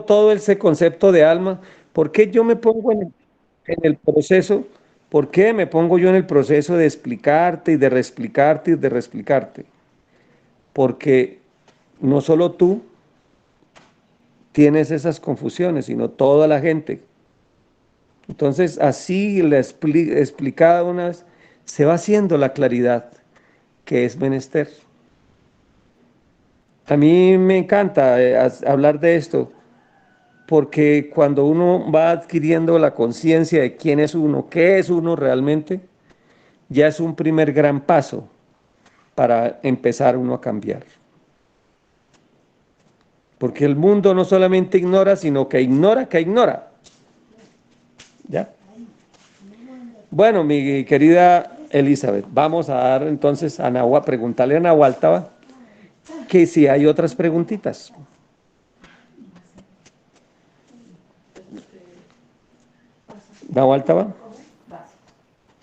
todo ese concepto de alma, ¿por qué yo me pongo en el proceso? ¿Por qué me pongo yo en el proceso de explicarte y de reexplicarte y de reexplicarte? Porque no solo tú tienes esas confusiones, sino toda la gente. Entonces, así la explicada una vez, se va haciendo la claridad que es menester. A mí me encanta hablar de esto, porque cuando uno va adquiriendo la conciencia de quién es uno, qué es uno realmente, ya es un primer gran paso para empezar uno a cambiar. Porque el mundo no solamente ignora, sino que ignora que ignora. ¿Ya? Bueno, mi querida Elizabeth, vamos a dar entonces a preguntarle a Nahualtaba que si hay otras preguntitas. Nahualtaba.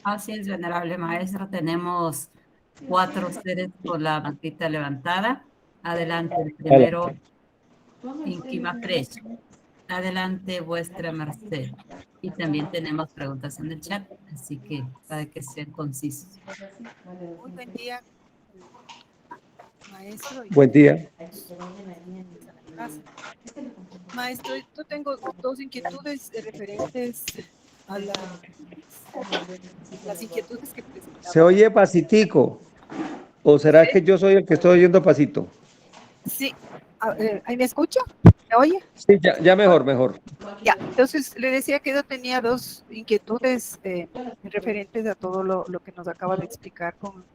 Así es, venerable maestro. Tenemos 4 seres con la manita levantada. Adelante, el primero, Inkima Fresh. Adelante, vuestra merced. Y también tenemos preguntas en el chat, así que para que sean concisos. Muy buen día, maestro. Buen día. Maestro, yo tengo dos inquietudes referentes a las inquietudes que ¿Se presentaba. oye pasitico? ¿O será ¿Sí? que yo soy el que estoy oyendo pasito? Sí. ¿Ahí me escucha? ¿Me oye? Sí, ya mejor, mejor. Ya, entonces le decía que yo tenía dos inquietudes referentes a todo lo que nos acaba de explicar con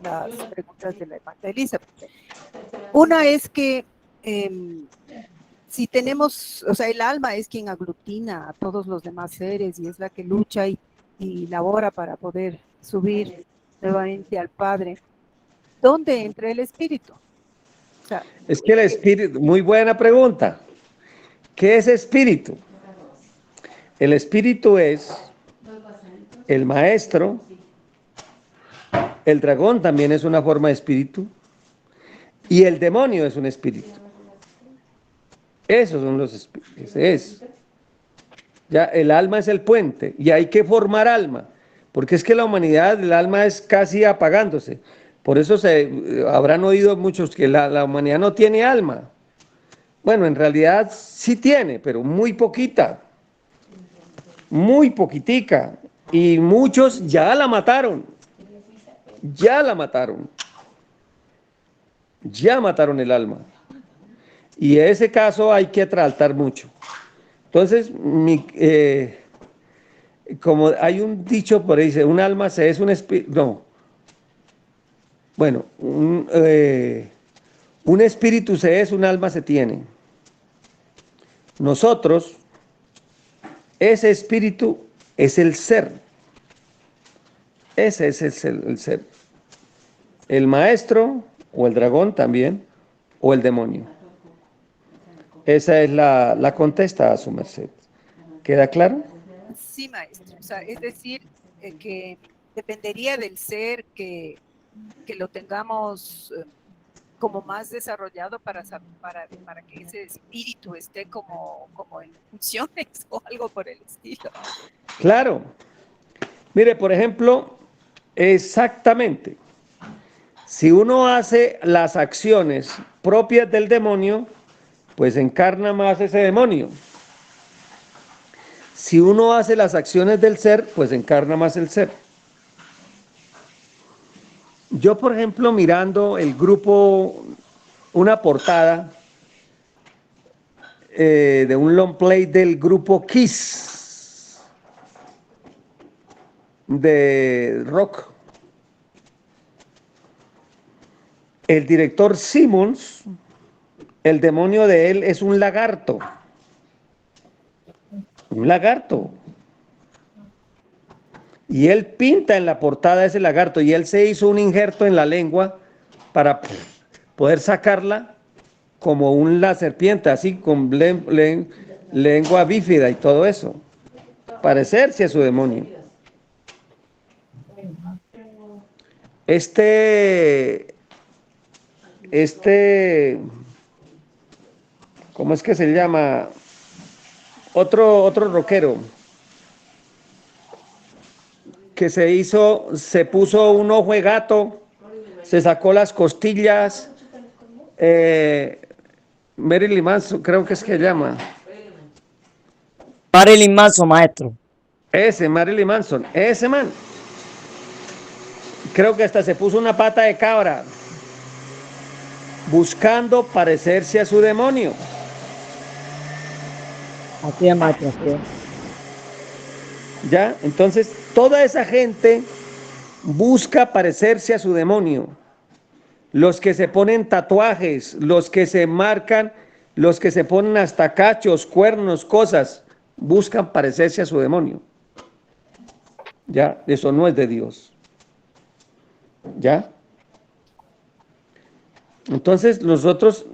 las preguntas de la hermana Elizabeth. Una es que si tenemos, o sea, el alma es quien aglutina a todos los demás seres y es la que lucha y labora para poder subir nuevamente al Padre. ¿Dónde entra el espíritu? O sea, Es que el espíritu, muy buena pregunta. ¿Qué es espíritu? El espíritu es el maestro, el dragón también es una forma de espíritu y el demonio es un espíritu. Esos son los espíritus. Ese es. Ya el alma es el puente y hay que formar alma, porque es que la humanidad, el alma es casi apagándose. Por eso habrán oído muchos que la humanidad no tiene alma. Bueno, en realidad sí tiene, pero muy poquitica. Y muchos ya la mataron, ya mataron el alma. Y en ese caso hay que tratar mucho. Entonces, como hay un dicho por ahí, dice, un alma se es un espíritu, no, bueno, un espíritu se es, un alma se tiene. Nosotros, ese espíritu es el ser, ese es el ser. El maestro o el dragón también, o el demonio. Esa es la contesta a su merced. ¿Queda claro? sí, maestro. O sea, es decir, que dependería del ser que lo tengamos como más desarrollado para que ese espíritu esté como en funciones o algo por el estilo. Claro. Mire, por ejemplo, exactamente. Si uno hace las acciones propias del demonio, pues encarna más ese demonio. Si uno hace las acciones del ser, pues encarna más el ser. Yo, por ejemplo, mirando el grupo, una portada de un long play del grupo Kiss de rock. El director Simmons, el demonio de él es un lagarto. Un lagarto. Y él pinta en la portada ese lagarto y él se hizo un injerto en la lengua para poder sacarla como una serpiente, así con lengua bífida y todo eso. Parecerse a su demonio. Este ¿cómo es que se llama? Otro rockero que se puso un ojo de gato, se sacó las costillas, Marilyn Manson, creo que es que llama. Marilyn Manson, maestro. Ese, Marilyn Manson, ese man. Creo que hasta se puso una pata de cabra, buscando parecerse a su demonio. Así es, maestro, así es. ¿Ya? Entonces, toda esa gente busca parecerse a su demonio. Los que se ponen tatuajes, los que se marcan, los que se ponen hasta cachos, cuernos, cosas, buscan parecerse a su demonio. ¿Ya? Eso no es de Dios. ¿Ya? Entonces, nosotros,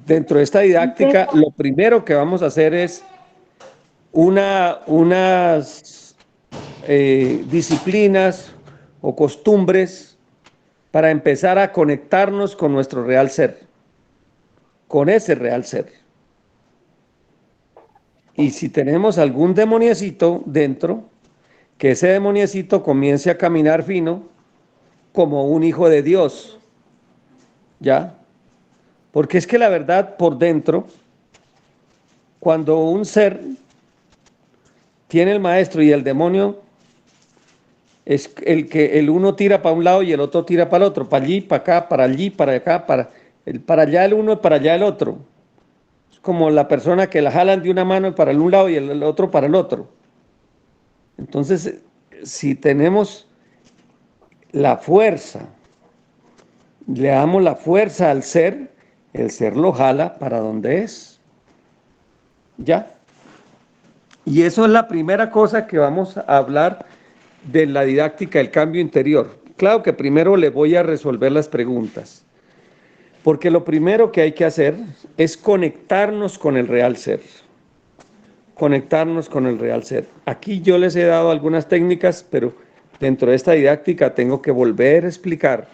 dentro de esta didáctica, lo primero que vamos a hacer es unas disciplinas o costumbres para empezar a conectarnos con nuestro real ser, con ese real ser. Y si tenemos algún demoniecito dentro, que ese demoniecito comience a caminar fino como un hijo de Dios, ¿ya? Porque es que la verdad por dentro, cuando un ser tiene el maestro y el demonio, es el que el uno tira para un lado y el otro tira para el otro, para allí, para acá, para allí, para acá, para allá el uno y para allá el otro. Es como la persona que la jalan de una mano para el un lado y el otro para el otro. Entonces, si tenemos la fuerza, le damos la fuerza al ser, el ser lo jala para donde es. ¿Ya? Y eso es la primera cosa que vamos a hablar de la didáctica del cambio interior. Claro que primero le voy a resolver las preguntas, porque lo primero que hay que hacer es conectarnos con el real ser. Conectarnos con el real ser. Aquí yo les he dado algunas técnicas, pero dentro de esta didáctica tengo que volver a explicar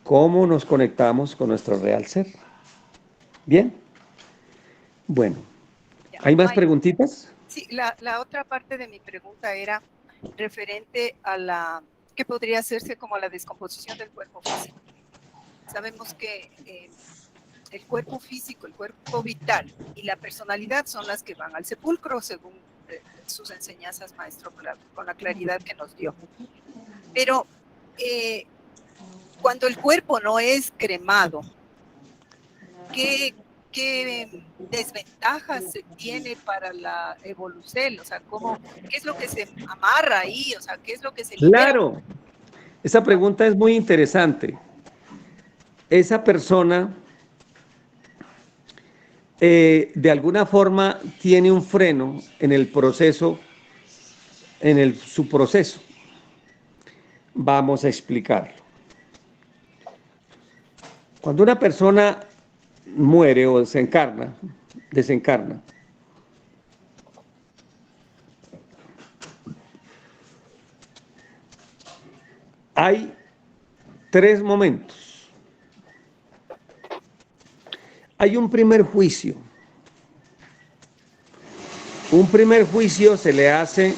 cómo nos conectamos con nuestro real ser. ¿Bien? Bueno, ¿hay más preguntitas? Sí, la otra parte de mi pregunta era referente a la que podría hacerse como la descomposición del cuerpo físico. Sabemos que el cuerpo físico, el cuerpo vital y la personalidad son las que van al sepulcro, según sus enseñanzas, maestro, con la claridad que nos dio. Pero cuando el cuerpo no es cremado, ¿qué desventajas se tiene para la evolución? O sea, ¿qué es lo que se amarra ahí? O sea, ¿qué es lo que se libera? Claro, esa pregunta es muy interesante. Esa persona de alguna forma tiene un freno en el proceso, su proceso. Vamos a explicarlo. Cuando una persona muere o desencarna, hay tres momentos. Hay un primer juicio. Un primer juicio se le hace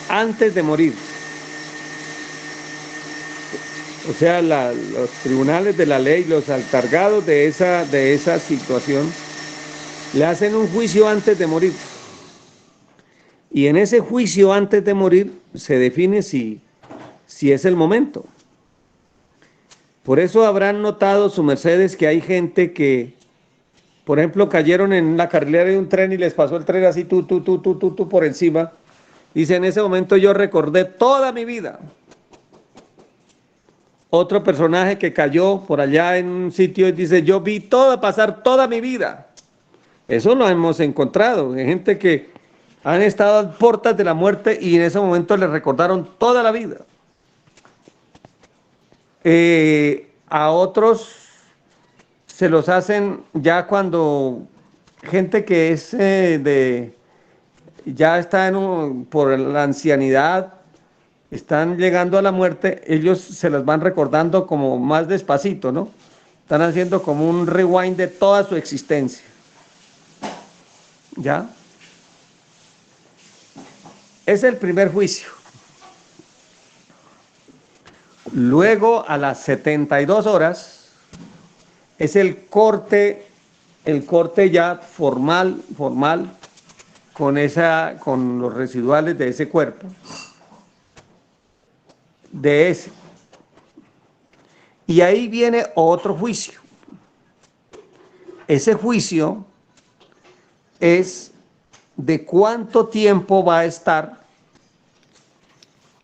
antes de morir. O sea, los tribunales de la ley, los encargados de esa situación, le hacen un juicio antes de morir. Y en ese juicio antes de morir se define si es el momento. Por eso habrán notado, su mercedes, que hay gente que, por ejemplo, cayeron en la carrilera de un tren y les pasó el tren así, tú por encima. Dice, en ese momento yo recordé toda mi vida. Otro personaje que cayó por allá en un sitio y dice, yo vi pasar toda mi vida. Eso lo hemos encontrado. Hay gente que han estado a puertas de la muerte y en ese momento les recordaron toda la vida. A otros se los hacen ya cuando gente que es ya está por la ancianidad, están llegando a la muerte, ellos se las van recordando como más despacito, ¿no? Están haciendo como un rewind de toda su existencia. ¿Ya? Es el primer juicio. Luego, a las 72 horas, es el corte ya formal, con los residuales de ese cuerpo, de ese. Y ahí viene otro juicio. Ese juicio es de cuánto tiempo va a estar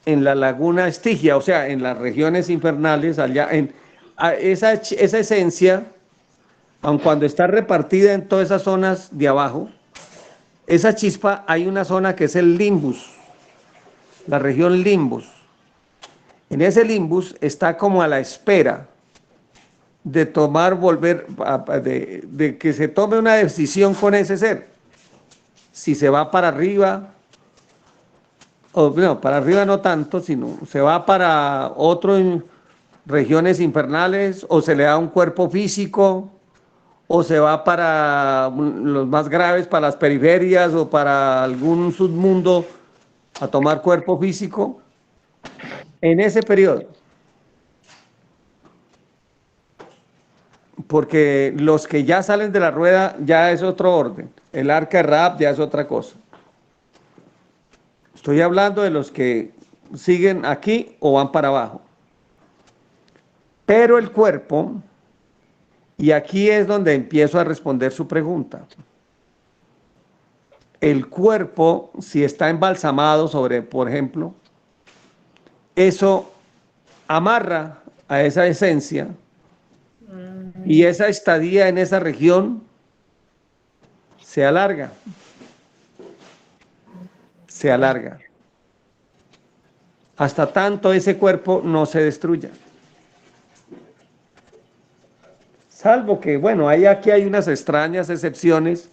en la laguna Estigia, o sea, en las regiones infernales, allá esa esencia, aun cuando está repartida en todas esas zonas de abajo, esa chispa, hay una zona que es el limbus, la región limbus. En ese limbus está como a la espera de de que se tome una decisión con ese ser. Si se va para arriba, o no, para arriba no tanto, sino se va para otras regiones infernales, o se le da un cuerpo físico, o se va para los más graves, para las periferias, o para algún submundo a tomar cuerpo físico, en ese periodo. Porque los que ya salen de la rueda ya es otro orden. El arca de Rahab ya es otra cosa. Estoy hablando de los que siguen aquí o van para abajo. Pero el cuerpo, y aquí es donde empiezo a responder su pregunta. El cuerpo, si está embalsamado por ejemplo, eso amarra a esa esencia y esa estadía en esa región se alarga. Se alarga. Hasta tanto ese cuerpo no se destruya. Salvo que, bueno, aquí hay unas extrañas excepciones,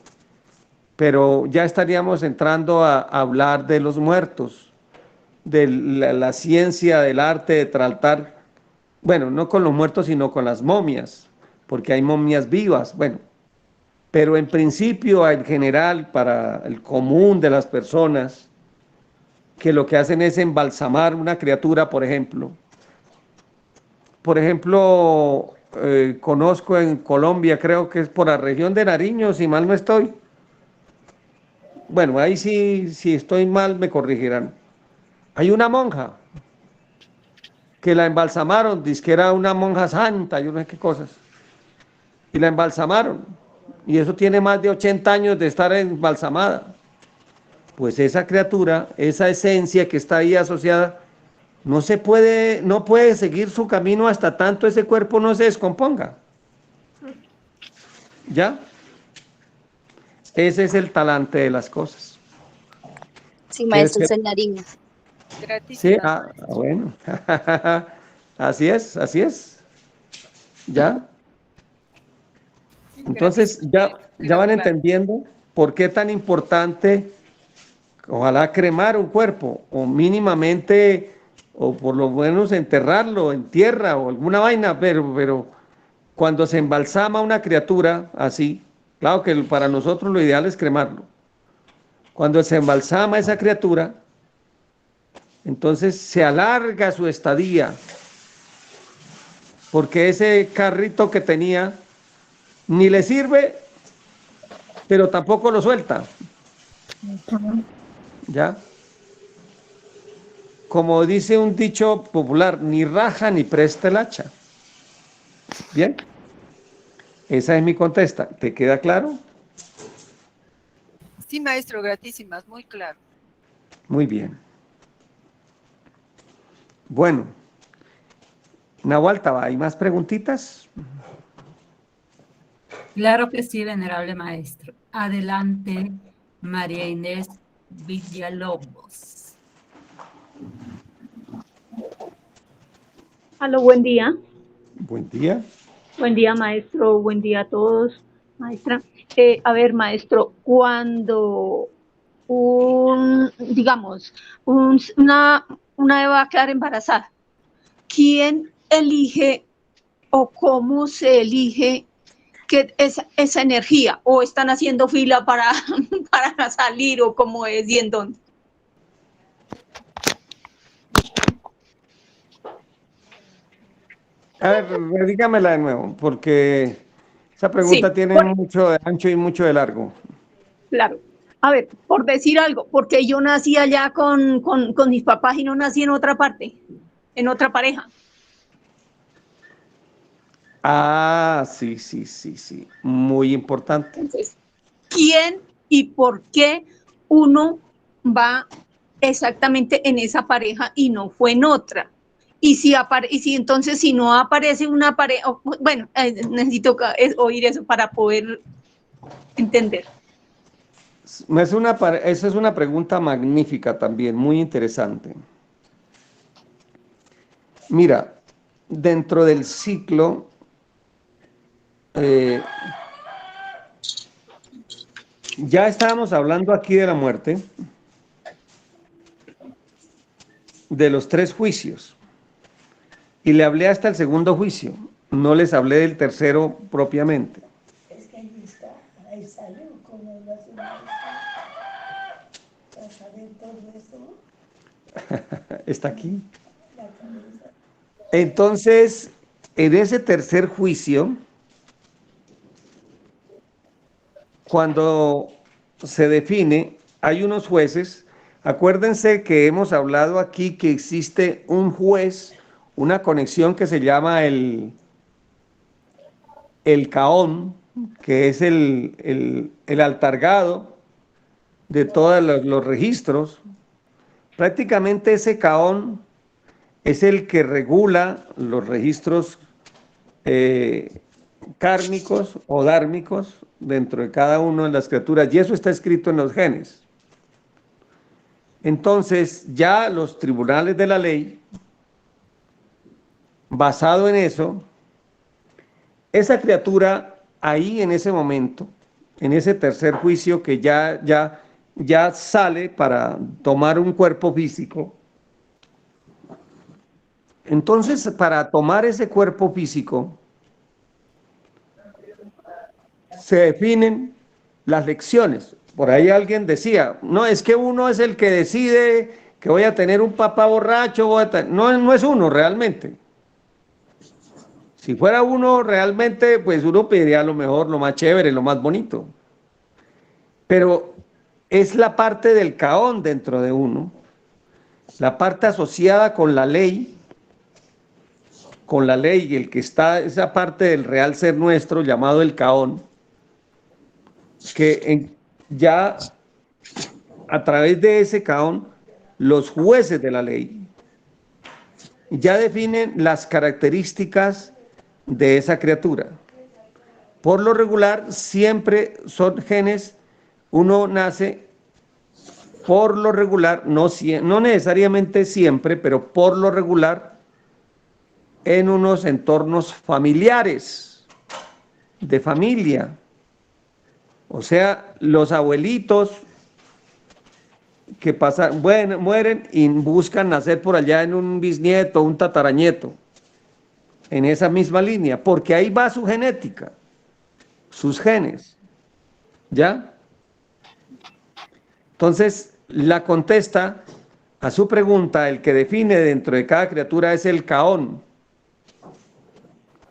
pero ya estaríamos entrando a hablar de los muertos, de la ciencia, del arte de tratar, bueno, no con los muertos, sino con las momias, porque hay momias vivas, bueno. Pero en principio, en general, para el común de las personas, que lo que hacen es embalsamar una criatura, por ejemplo. Por ejemplo, conozco en Colombia, creo que es por la región de Nariño, si mal no estoy. Bueno, ahí sí, si estoy mal me corregirán. Hay una monja que la embalsamaron, dice que era una monja santa, yo no sé qué cosas. Y la embalsamaron. Y eso tiene más de 80 años de estar embalsamada. Pues esa criatura, esa esencia que está ahí asociada, no puede seguir su camino hasta tanto ese cuerpo no se descomponga. ¿Ya? Ese es el talante de las cosas. Sí, maestro, es en Nariño. Sí, bueno. Así es, así es. ¿Ya? Entonces, ya van entendiendo por qué tan importante, ojalá cremar un cuerpo, o mínimamente, o por lo menos enterrarlo en tierra o alguna vaina, pero cuando se embalsama una criatura así, claro que para nosotros lo ideal es cremarlo. Cuando se embalsama esa criatura, entonces se alarga su estadía, porque ese carrito que tenía ni le sirve, pero tampoco lo suelta. ¿Ya? Como dice un dicho popular, ni raja ni presta el hacha. ¿Bien? Esa es mi contesta. ¿Te queda claro? Sí, maestro, gratísimas, muy claro. Muy bien. Bueno, Nahualtaba, ¿hay más preguntitas? Claro que sí, venerable maestro. Adelante, María Inés Villalobos. Aló, buen día. Buen día. Buen día, maestro. Buen día a todos, maestra. A ver, maestro, cuando una va a quedar embarazada, ¿quién elige o cómo se elige que esa energía, o están haciendo fila para, para salir, o cómo es y en dónde. A ver, dígamela de nuevo, porque esa pregunta Sí, tiene mucho de ancho y mucho de largo. claro. A ver, por decir algo, porque yo nací allá con mis papás y no nací en otra parte, en otra pareja. Ah, sí, sí, sí, sí. Muy importante. Entonces, ¿quién y por qué uno va exactamente en esa pareja y no fue en otra? Y si entonces si no aparece una pareja, bueno, necesito oír eso para poder entender. Esa es una pregunta magnífica también, muy interesante. Mira, dentro del ciclo, eh, ya estábamos hablando aquí de la muerte, de los 3 juicios, y le hablé hasta el segundo juicio, no les hablé del tercero propiamente. Es que ahí está, ahí salió como está aquí. Entonces, en ese tercer juicio, cuando se define, hay unos jueces. Acuérdense que hemos hablado aquí que existe un juez, una conexión que se llama el caón, que es el altargado de todos los registros. Prácticamente ese caón es el que regula los registros kármicos o dármicos dentro de cada una de las criaturas, y eso está escrito en los genes. Entonces, ya los tribunales de la ley, basado en eso, esa criatura ahí en ese momento, en ese tercer juicio que ya sale para tomar un cuerpo físico, entonces para tomar ese cuerpo físico se definen las lecciones. Por ahí alguien decía, no, es que uno es el que decide que voy a tener un papá borracho, no, no es uno realmente. Si fuera uno realmente, pues uno pediría lo mejor, lo más chévere, lo más bonito. Pero es la parte del caón dentro de uno, la parte asociada con la ley, el que está, esa parte del real ser nuestro llamado el caón, ya a través de ese caón, los jueces de la ley ya definen las características de esa criatura. Por lo regular, siempre son genes, uno nace por lo regular, no necesariamente siempre, pero por lo regular, en unos entornos familiares, de familia. O sea, los abuelitos que pasan, bueno, mueren y buscan nacer por allá en un bisnieto, un tataranieto, en esa misma línea, porque ahí va su genética, sus genes, ¿ya? Entonces, la contesta a su pregunta, el que define dentro de cada criatura es el caón,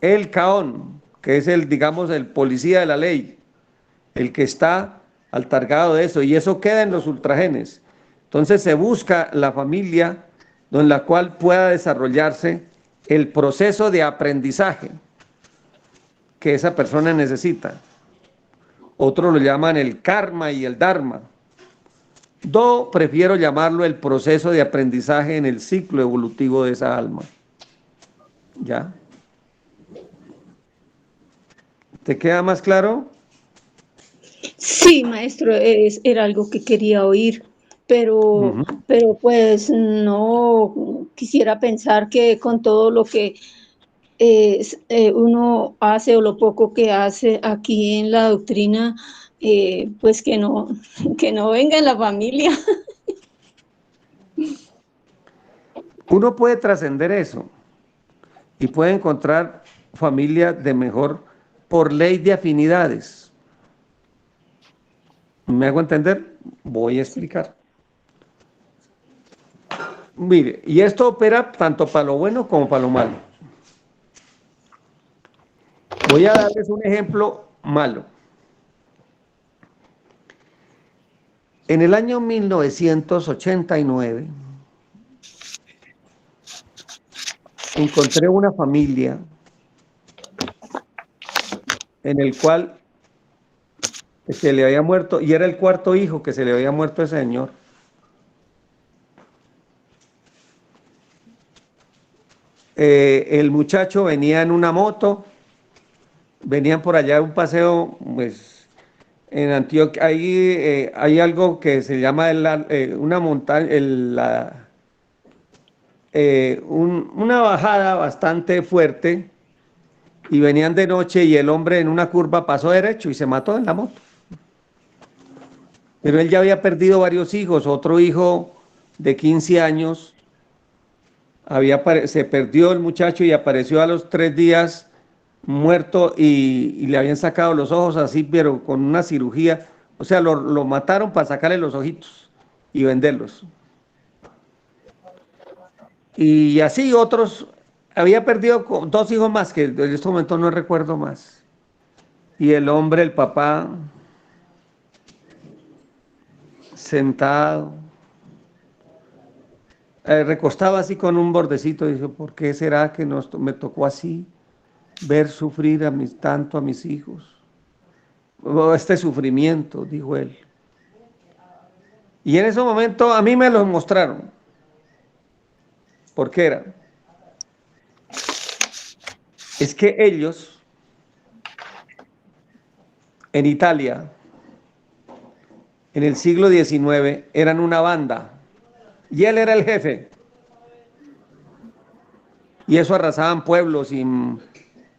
que es el, digamos, el policía de la ley, el que está al cargado de eso, y eso queda en los ultragenes. Entonces se busca la familia en la cual pueda desarrollarse el proceso de aprendizaje que esa persona necesita. Otros lo llaman el karma y el dharma. Yo prefiero llamarlo el proceso de aprendizaje en el ciclo evolutivo de esa alma. ¿Ya? ¿Te queda más claro? Sí, maestro, era algo que quería oír, pero pues no quisiera pensar que con todo lo que uno hace o lo poco que hace aquí en la doctrina, pues que no venga en la familia. Uno puede trascender eso y puede encontrar familia de mejor por ley de afinidades. ¿Me hago entender? Voy a explicar. Mire, y esto opera tanto para lo bueno como para lo malo. Voy a darles un ejemplo malo. En el año 1989 encontré una familia en el cual se le había muerto, y era el cuarto hijo que se le había muerto a ese señor. El muchacho venía en una moto, venían por allá a un paseo, pues en Antioquia hay algo que se llama una montaña, una bajada bastante fuerte, y venían de noche y el hombre en una curva pasó derecho y se mató en la moto. Pero él ya había perdido varios hijos, otro hijo de 15 años, se perdió el muchacho y apareció a los 3 días muerto, y le habían sacado los ojos así, pero con una cirugía. O sea, lo mataron para sacarle los ojitos y venderlos. Y así otros, había perdido 2 hijos más, que en este momento no recuerdo más. Y el hombre, el papá, sentado, recostado así con un bordecito, dice, ¿por qué será que me tocó así ver sufrir tanto a mis hijos? Este sufrimiento, dijo él. Y en ese momento a mí me los mostraron. ¿Por qué era? Es que ellos, en Italia, en el siglo XIX, eran una banda. Y él era el jefe. Y eso arrasaban pueblos y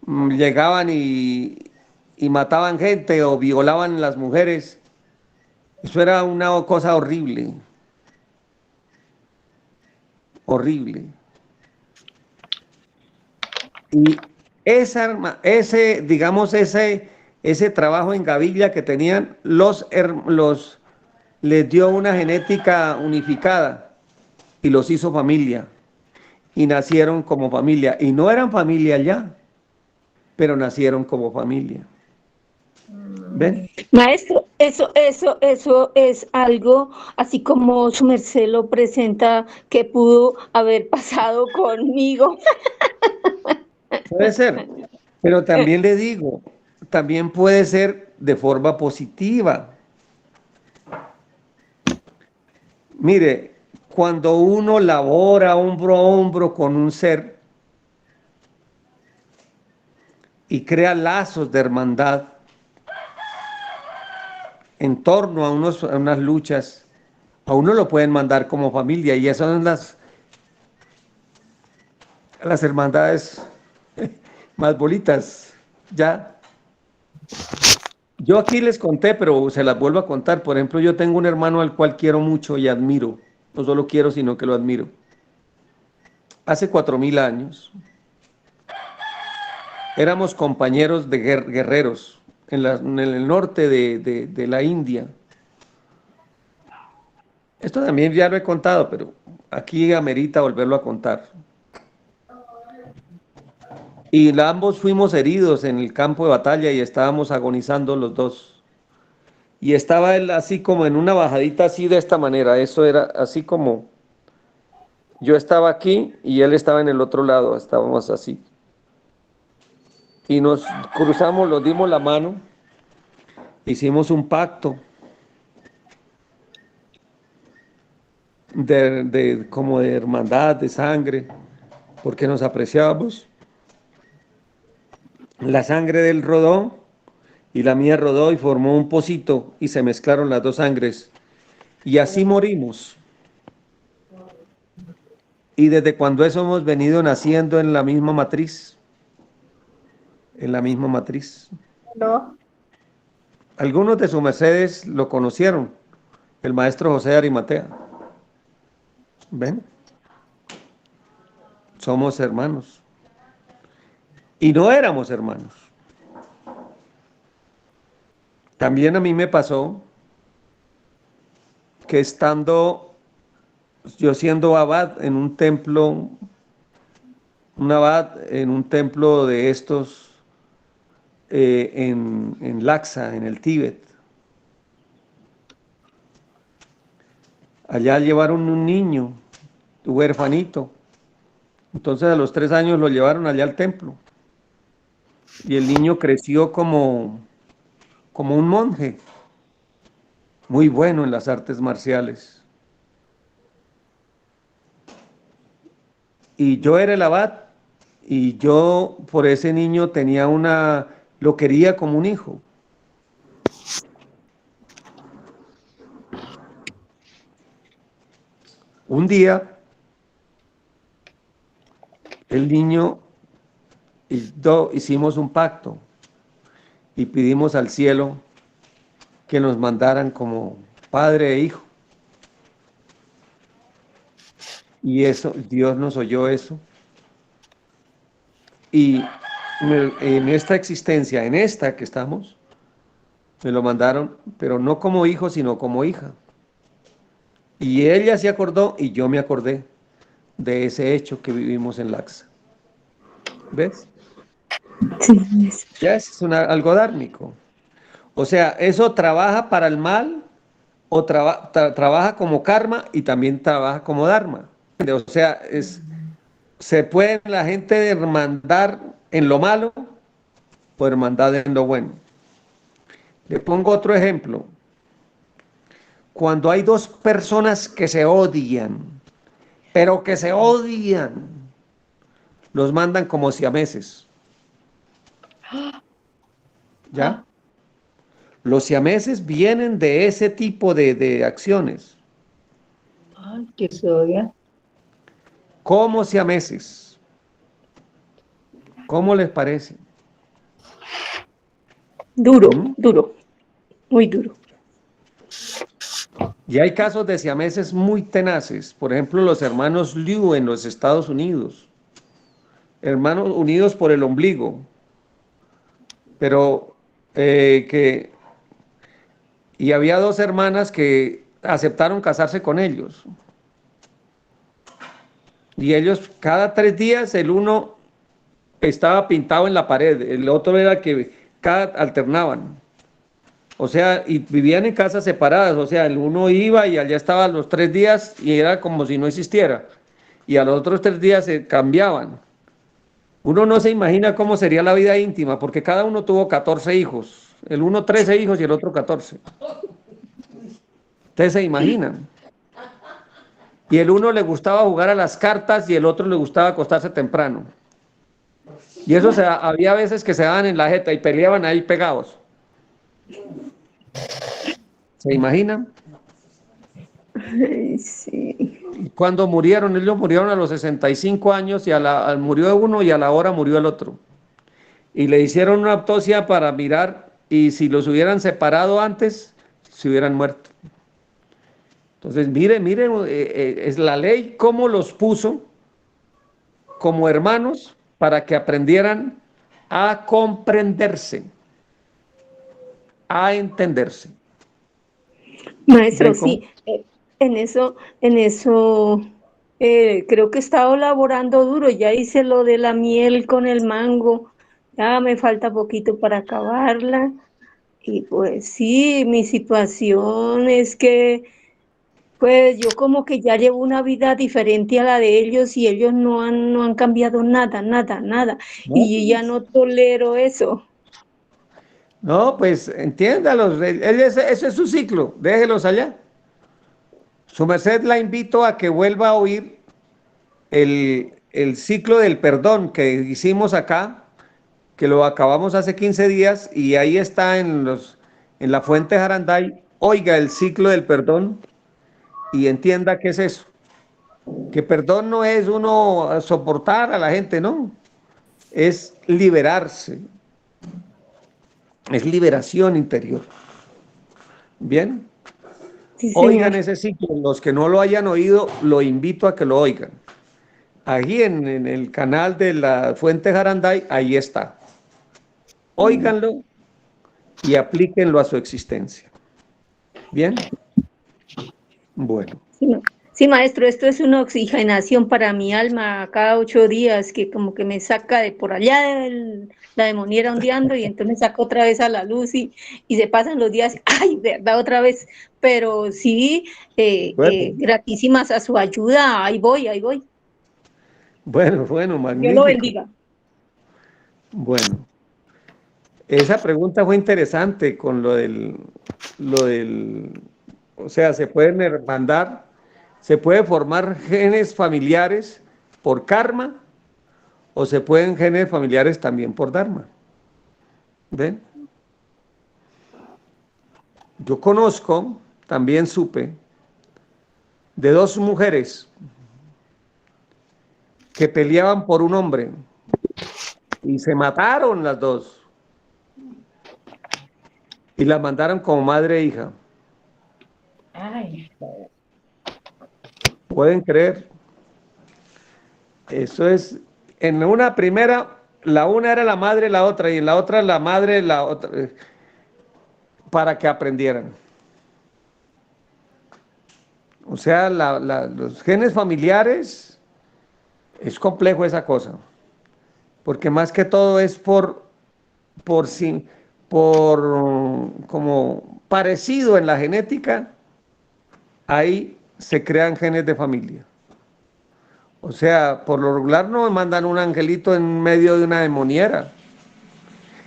llegaban y mataban gente o violaban las mujeres. Eso era una cosa horrible. Horrible. Y ese trabajo en gavilla que tenían, les dio una genética unificada y los hizo familia. Y nacieron como familia. Y no eran familia ya, pero nacieron como familia. ¿Ven? Maestro, eso es algo así como su merced lo presenta que pudo haber pasado conmigo. Puede ser, pero también le digo, también puede ser de forma positiva. Mire, cuando uno labora hombro a hombro con un ser y crea lazos de hermandad en torno a unas luchas, a uno lo pueden mandar como familia, y esas son las hermandades más bonitas. Ya. Yo aquí les conté, pero se las vuelvo a contar. Por ejemplo, yo tengo un hermano al cual quiero mucho y admiro. No solo quiero, sino que lo admiro. Hace 4000 años éramos compañeros de guerreros en el norte de la India. Esto también ya lo he contado, pero aquí amerita volverlo a contar. Y ambos fuimos heridos en el campo de batalla y estábamos agonizando los dos. Y estaba él así como en una bajadita así de esta manera. Eso era así como yo estaba aquí y él estaba en el otro lado. Estábamos así. Y nos cruzamos, nos dimos la mano, hicimos un pacto como de hermandad, de sangre, porque nos apreciábamos. La sangre de él rodó y la mía rodó y formó un pocito y se mezclaron las 2 sangres. Y así morimos. Y desde cuando eso hemos venido naciendo en la misma matriz. En la misma matriz. No. Algunos de sus mercedes lo conocieron, el maestro José de Arimatea. ¿Ven? Somos hermanos. Y no éramos hermanos. También a mí me pasó que estando yo siendo abad en un templo, un abad en un templo de estos en Lhasa, en el Tíbet. Allá llevaron un niño, huerfanito. Entonces a los 3 años lo llevaron allá al templo. Y el niño creció como un monje, muy bueno en las artes marciales. Y yo era el abad y yo por ese niño lo quería como un hijo. Un día, el niño y yo hicimos un pacto y pedimos al cielo que nos mandaran como padre e hijo. Y eso, Dios nos oyó eso. Y en esta existencia, en esta que estamos, me lo mandaron, pero no como hijo, sino como hija. Y ella se acordó y yo me acordé de ese hecho que vivimos en Lhasa. ¿Ves? Sí. Ya es algo dármico. O sea, eso trabaja para el mal o trabaja como karma y también trabaja como dharma. O sea, se puede la gente hermandar en lo malo o hermandad en lo bueno. Le pongo otro ejemplo. Cuando hay dos personas que se odian, pero que se odian, los mandan como siameses. ¿Ya? Los siameses vienen de ese tipo de acciones. Ay, que se odia. Como siameses. ¿Cómo les parece? Duro, ¿Mm? duro, muy duro. Y hay casos de siameses muy tenaces. Por ejemplo, los hermanos Liu en los Estados Unidos. Hermanos unidos por el ombligo. Pero y había 2 hermanas que aceptaron casarse con ellos. Y ellos cada 3 días el uno estaba pintado en la pared, el otro era que alternaban. O sea, y vivían en casas separadas, o sea, el uno iba y allá estaba los 3 días y era como si no existiera. Y a los otros 3 días se cambiaban. Uno no se imagina cómo sería la vida íntima, porque cada uno tuvo 14 hijos. El uno 13 hijos y el otro 14. Ustedes se imaginan. Y el uno le gustaba jugar a las cartas y el otro le gustaba acostarse temprano. Y eso había veces que se daban en la jeta y peleaban ahí pegados. ¿Se imaginan? Ay, sí. Y cuando murieron, ellos murieron a los 65 años y murió uno y a la hora murió el otro. Y le hicieron una autopsia para mirar y si los hubieran separado antes, se hubieran muerto. Entonces, miren, es la ley cómo los puso como hermanos para que aprendieran a comprenderse, a entenderse. Maestro, ¿Ven cómo? sí, en eso creo que he estado laborando duro, ya hice lo de la miel con el mango, ya me falta poquito para acabarla, y pues sí, mi situación es que pues yo como que ya llevo una vida diferente a la de ellos y ellos no han cambiado nada, nada, nada, No, y yo ya no tolero eso. no, pues entiéndalos, ese es su ciclo, déjelos allá. Su merced la invito a que vuelva a oír el ciclo del perdón que hicimos acá, que lo acabamos hace 15 días y ahí está en la fuente Jaranday. Oiga el ciclo del perdón y entienda qué es eso. Que perdón no es uno soportar a la gente, no. Es liberarse. Es liberación interior. Bien. Sí, Oigan señor. ese ciclo. Los que no lo hayan oído, lo invito a que lo oigan. Allí en el canal de la Fuente Jaranday, ahí está. Óiganlo y aplíquenlo a su existencia. ¿Bien? Bueno. Sí, maestro, esto es una oxigenación para mi alma cada 8 días, que como que me saca de por allá la demoniera ondeando y entonces me saca otra vez a la luz y se pasan los días, ay, verdad, otra vez, pero sí, Bueno, gratísimas a su ayuda, ahí voy, bueno, Dios lo magnífico. bendiga. Bueno, esa pregunta fue interesante con o sea, se pueden mandar, se puede formar genes familiares por karma o se pueden genes familiares también por dharma. ¿Ven? Yo conozco, también supe, de dos mujeres que peleaban por un hombre y se mataron las dos y las mandaron como madre e hija. ¿Pueden creer? Eso es, en una primera, la una era la madre, la otra, y en la otra la madre, la otra, para que aprendieran. O sea, los genes familiares, es complejo esa cosa, porque más que todo es por, sin, por como parecido en la genética, ahí se crean genes de familia. O sea, por lo regular no mandan un angelito en medio de una demoniera.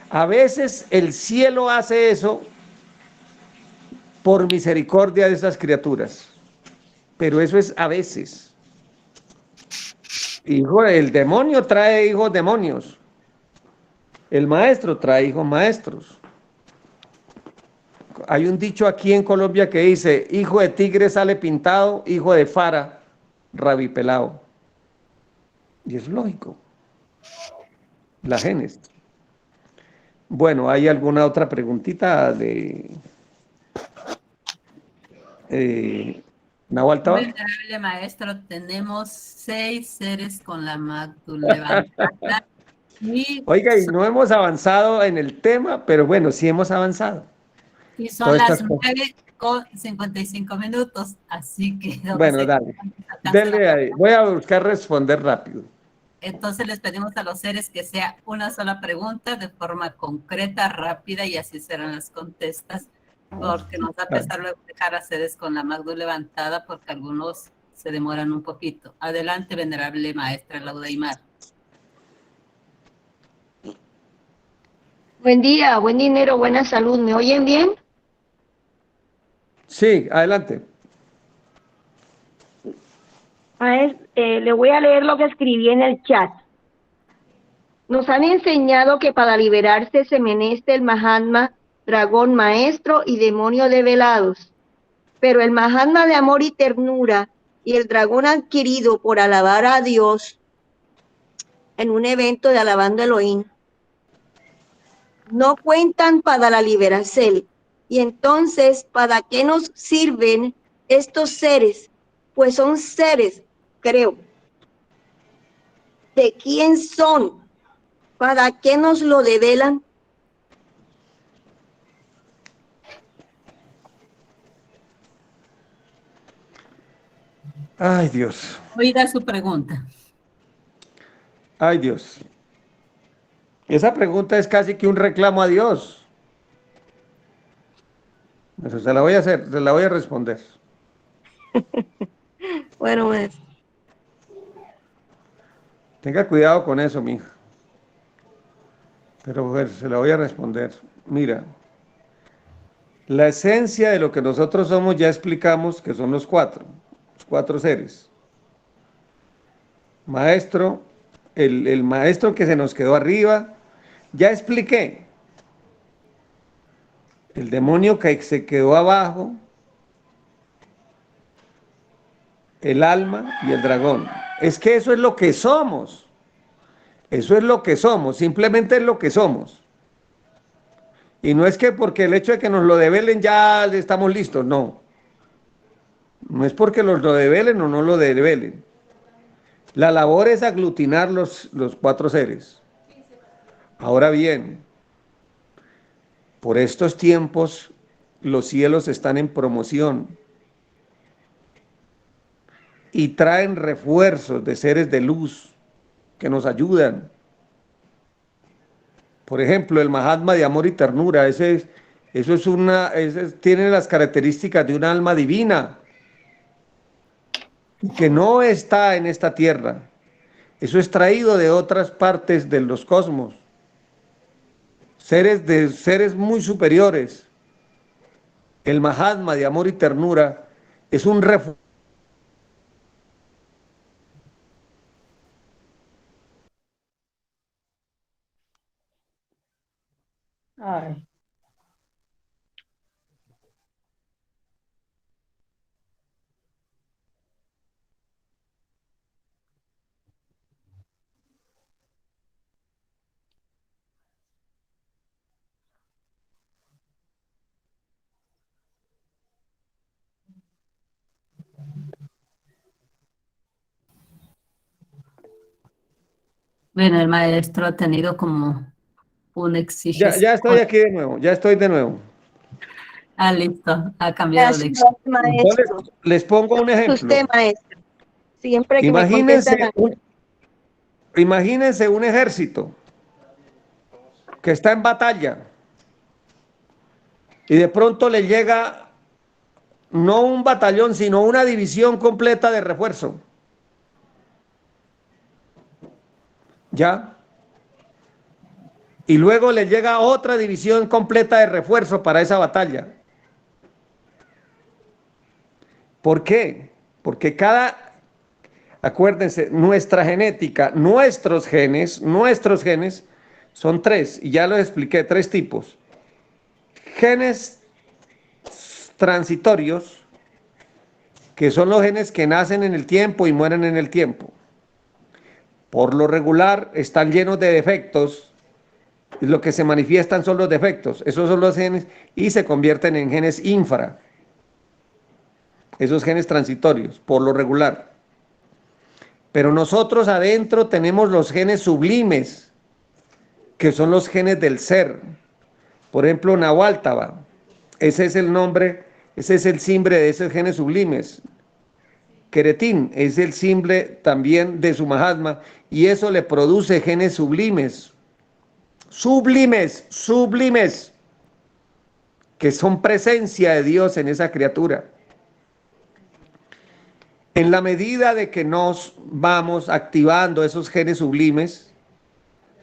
A veces el cielo hace eso por misericordia de esas criaturas, pero eso es a veces. Hijo, el demonio trae hijos demonios, el maestro trae hijos maestros. Hay un dicho aquí en Colombia que dice, hijo de tigre sale pintado, hijo de fara rabipelado. Y es lógico, la genes. Bueno, ¿hay alguna otra preguntita de Nahual Tabar? Venerable maestro, tenemos 6 seres con la magdul levantada y, Oiga, y no hemos avanzado en el tema, pero bueno, sí hemos avanzado. y son Todas las estas cosas. 9:55, así que Bueno, dale. Denle ahí. Voy a buscar responder rápido. entonces les pedimos a los seres que sea una sola pregunta de forma concreta, rápida, y así serán las contestas, porque nos va a pesar luego dejar a seres con la magdul levantada porque algunos se demoran un poquito. Adelante, venerable maestra Laudaimar. Buen día, buen dinero, buena salud. ¿Me oyen bien? Sí, adelante. Le voy a leer lo que escribí en el chat. Nos han enseñado que para liberarse se menester el Mahatma, dragón maestro y demonio develados. Pero el Mahatma de amor y ternura y el dragón adquirido por alabar a Dios en un evento de alabando a Elohim no cuentan para la liberación. Y entonces, ¿para qué nos sirven estos seres? Pues son seres, creo. ¿De quién son? ¿Para qué nos lo develan? Ay, Dios. Oiga su pregunta. Ay, Dios. Esa pregunta es casi que un reclamo a Dios. Eso se la voy a hacer, se la voy a responder. Bueno, pues. Tenga cuidado con eso, mija. Pero bueno, se la voy a responder. Mira, la esencia de lo que nosotros somos ya explicamos que son los cuatro seres. Maestro, el maestro que se nos quedó arriba, ya expliqué. El demonio que se quedó abajo, el alma y el dragón. Es que eso es lo que somos. Eso es lo que somos, simplemente es lo que somos. Y no es que porque el hecho de que nos lo develen ya estamos listos, no. No es porque los lo develen o no lo develen. La labor es aglutinar los cuatro seres. Ahora bien, Por estos tiempos, los cielos están en promoción y traen refuerzos de seres de luz que nos ayudan. Por ejemplo, el Mahatma de amor y ternura, tiene las características de un alma divina que no está en esta tierra. Eso es traído de otras partes de los cosmos. Seres muy superiores. El Mahatma de amor y ternura es un refuerzo. Ay, Bueno, el maestro ha tenido como un exigencia. Ya estoy aquí de nuevo, ya estoy de nuevo. Ah, listo, ha cambiado de Gracias, maestro. Entonces, les pongo un ejemplo. Usted, maestro. Siempre que me Imagínense contestan. imagínense un ejército que está en batalla y de pronto le llega no un batallón, sino una división completa de refuerzo. ¿Ya? Y luego le llega otra división completa de refuerzo para esa batalla. ¿Por qué? Porque acuérdense, nuestra genética, nuestros genes son tres, y ya lo expliqué, tres tipos. Genes transitorios, que son los genes que nacen en el tiempo y mueren en el tiempo. Por lo regular están llenos de defectos, y lo que se manifiestan son los defectos, esos son los genes, y se convierten en genes infra, esos genes transitorios, por lo regular. Pero nosotros adentro tenemos los genes sublimes, que son los genes del ser. Por ejemplo, Nahuáltaba, ese es el nombre, ese es el simbre de esos genes sublimes. Queretín es el simbre también de su Mahatma, y eso le produce genes sublimes, sublimes, que son presencia de Dios en esa criatura. En la medida de que nos vamos activando esos genes sublimes,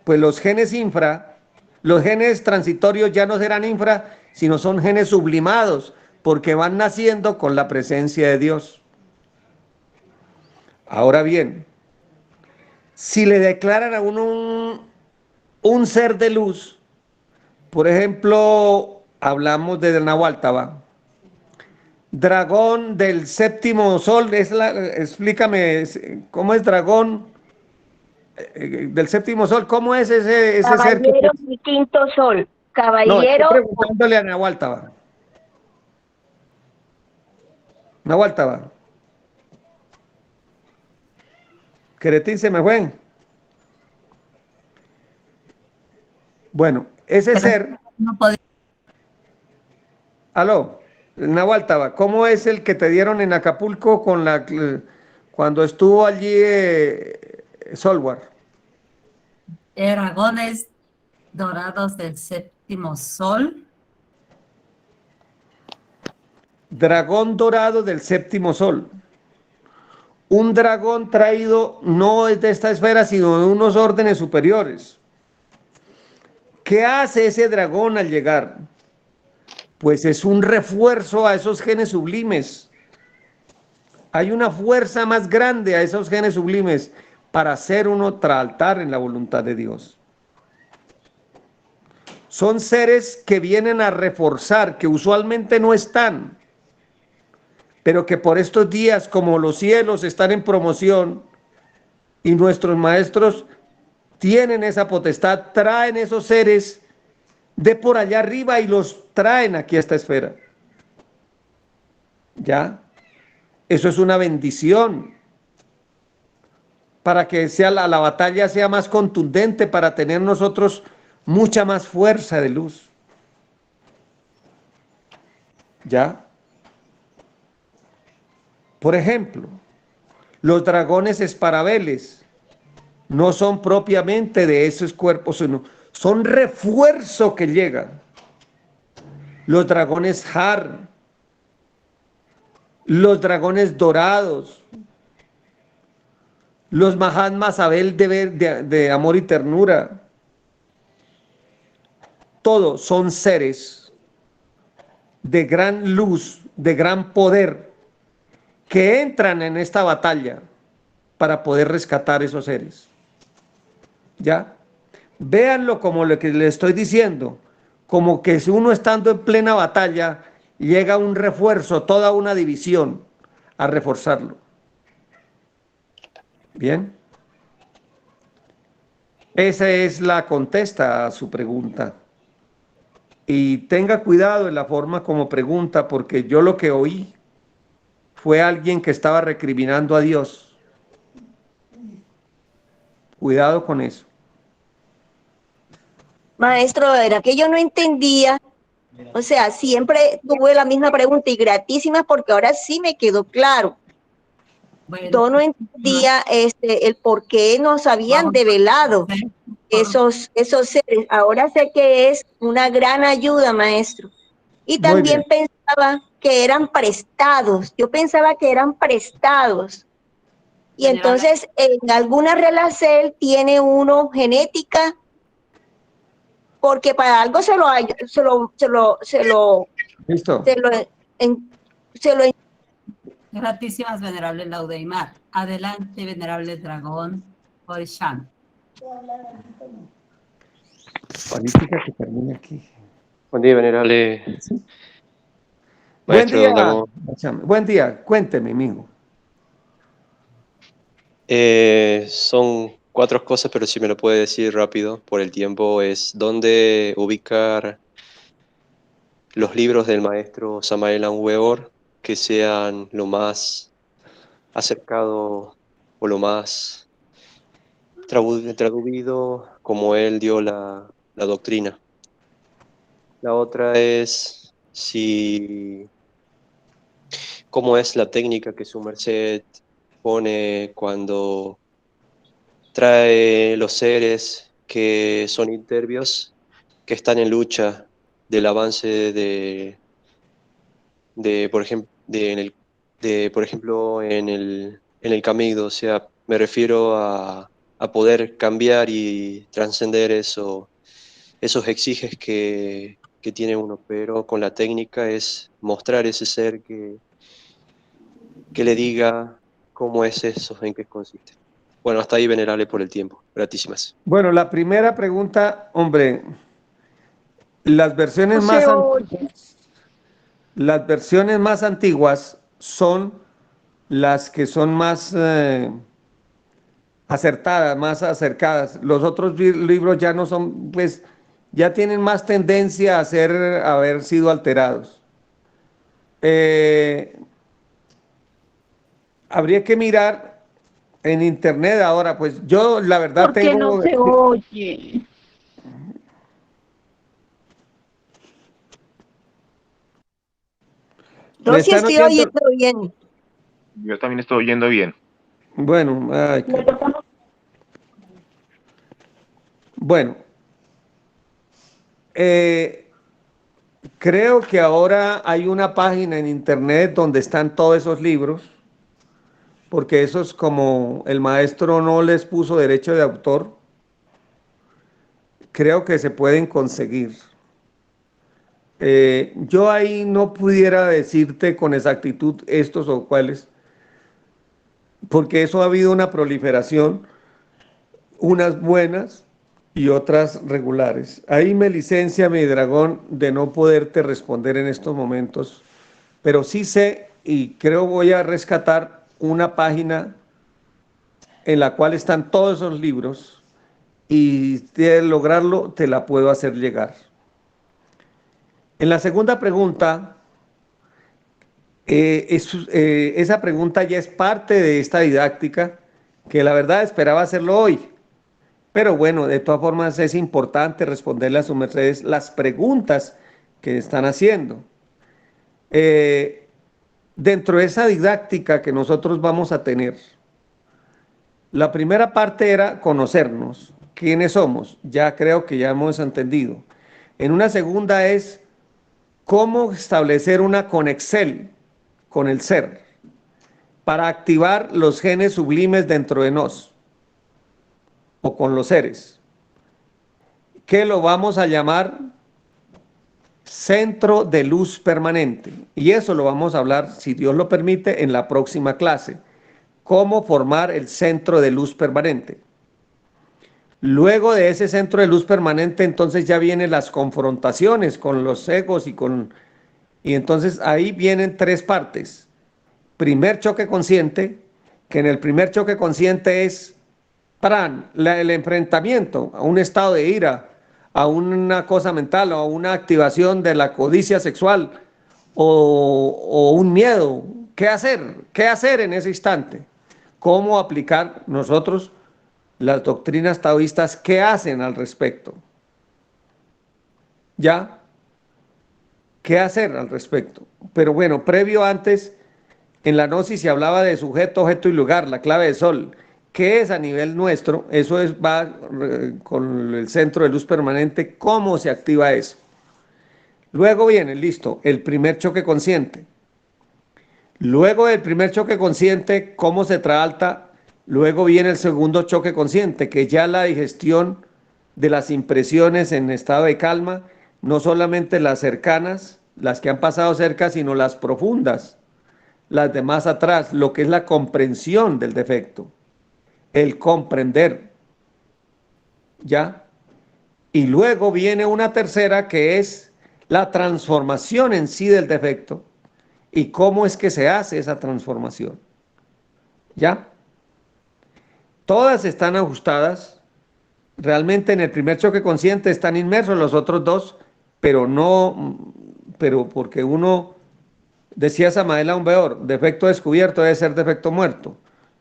pues los genes infra, los genes transitorios ya no serán infra, sino son genes sublimados, porque van naciendo con la presencia de Dios. Ahora bien, si le declaran a uno un ser de luz, por ejemplo, hablamos de Nahuáltaba, dragón del séptimo sol, explícame, ¿cómo es dragón del séptimo sol? ¿Cómo es ese ser? Caballero del quinto sol. No, Caballero. estoy preguntándole a Nahuáltaba. Nahuáltaba. Queretín se me fue. Bueno, ese ser. No podía. Aló, Nahuáltaba, ¿cómo es el que te dieron en Acapulco cuando estuvo allí Solwar? Dragones dorados del séptimo sol. Dragón dorado del séptimo sol. Un dragón traído no es de esta esfera, sino de unos órdenes superiores. ¿Qué hace ese dragón al llegar? Pues es un refuerzo a esos genes sublimes. Hay una fuerza más grande a esos genes sublimes para hacer un altar en la voluntad de Dios. Son seres que vienen a reforzar, que usualmente no están, pero que por estos días, como los cielos están en promoción y nuestros maestros tienen esa potestad, traen esos seres de por allá arriba y los traen aquí a esta esfera. ¿Ya? Eso es una bendición para que la batalla sea más contundente, para tener nosotros mucha más fuerza de luz. ¿Ya? Por ejemplo, los dragones esparabeles no son propiamente de esos cuerpos, sino son refuerzo que llegan. Los dragones Har, los dragones dorados, los Mahatmas Abel de amor y ternura, todos son seres de gran luz, de gran poder, que entran en esta batalla para poder rescatar esos seres. ¿Ya? Véanlo como lo que le estoy diciendo, como que si uno estando en plena batalla, llega un refuerzo, toda una división a reforzarlo. Bien. Esa es la contesta a su pregunta. Y tenga cuidado en la forma como pregunta, porque yo lo que oí fue alguien que estaba recriminando a Dios. Cuidado con eso. Maestro, era que yo no entendía. O sea, siempre tuve la misma pregunta y gratísima porque ahora sí me quedó claro. Bueno, Yo no entendía el por qué nos habían vamos develado por- esos seres. Ahora sé que es una gran ayuda, maestro. Y Muy bien. también pensaba que eran prestados. Yo pensaba que eran prestados. Y Venerable. entonces en alguna relación tiene uno genética porque para algo ¿Listo? en- se lo Gratísimas, venerable Laudeimar. Adelante, venerable dragón Orishan. Política que termina aquí. Buen día, venerable Buen maestro día. Don Dragón. Buen día. Cuénteme, amigo. Son 4 cosas, pero si me lo puede decir rápido por el tiempo, es dónde ubicar los libros del maestro Samael Aun Weor que sean lo más acercado o lo más traducido como él dio la doctrina. La otra es cómo es la técnica que su merced pone cuando trae los seres que son impervios, que están en lucha del avance por ejemplo, por ejemplo, en el camino. O sea, me refiero a poder cambiar y trascender esos exiges que tiene uno, pero con la técnica es mostrar ese ser que le diga cómo es eso, en qué consiste. Bueno, hasta ahí, venerable, por el tiempo. Gratísimas. Bueno, la primera pregunta, hombre, las versiones No se más oye. las versiones más antiguas son las que son más acertadas, más acercadas. Los otros libros ya no son, pues, ya tienen más tendencia haber sido alterados. Eh, Habría que mirar en internet ahora, pues yo la verdad ¿Por qué no tengo, se oye? ¿me Yo sí están estoy oyendo? oyendo bien. Yo también estoy oyendo bien. Bueno, bueno, eh, creo que ahora hay una página en internet donde están todos esos libros, porque esos como el maestro no les puso derecho de autor, creo que se pueden conseguir. Yo ahí no pudiera decirte con exactitud estos o cuáles, porque eso ha habido una proliferación, unas buenas y otras regulares. Ahí me licencia mi dragón de no poderte responder en estos momentos, pero sí sé y creo voy a rescatar una página en la cual están todos esos libros y de lograrlo te la puedo hacer llegar. En la segunda pregunta, esa pregunta ya es parte de esta didáctica que la verdad esperaba hacerlo hoy. Pero bueno, de todas formas es importante responderle a sus mercedes las preguntas que están haciendo. Dentro de esa didáctica que nosotros vamos a tener, la primera parte era conocernos, quiénes somos, ya creo que ya hemos entendido. En una segunda es cómo establecer una conexión con el ser para activar los genes sublimes dentro de nos o con los seres, que lo vamos a llamar centro de luz permanente. Y eso lo vamos a hablar, si Dios lo permite, en la próxima clase. Cómo formar el centro de luz permanente. Luego de ese centro de luz permanente, entonces ya vienen las confrontaciones con los egos y entonces ahí vienen tres partes. Primer choque consciente, que en el primer choque consciente es el enfrentamiento a un estado de ira, a una cosa mental o a una activación de la codicia sexual o un miedo. ¿Qué hacer? ¿Qué hacer en ese instante? ¿Cómo aplicar nosotros las doctrinas taoístas? ¿Qué hacen al respecto? ¿Ya? ¿Qué hacer al respecto? Pero bueno, previo antes, en la gnosis se hablaba de sujeto, objeto y lugar, la clave de sol. ¿Qué es a nivel nuestro? Eso va con el centro de luz permanente. ¿Cómo se activa eso? Luego viene, listo, el primer choque consciente. Luego del primer choque consciente, ¿cómo se trata? Luego viene el segundo choque consciente, que ya la digestión de las impresiones en estado de calma, no solamente las cercanas, las que han pasado cerca, sino las profundas, las de más atrás, lo que es la comprensión del defecto, el comprender, ¿ya? Y luego viene una tercera que es la transformación en sí del defecto y cómo es que se hace esa transformación, ¿ya? Todas están ajustadas, realmente en el primer choque consciente están inmersos los otros dos, pero porque uno, decía Samael Aumbeor, defecto descubierto debe ser defecto muerto.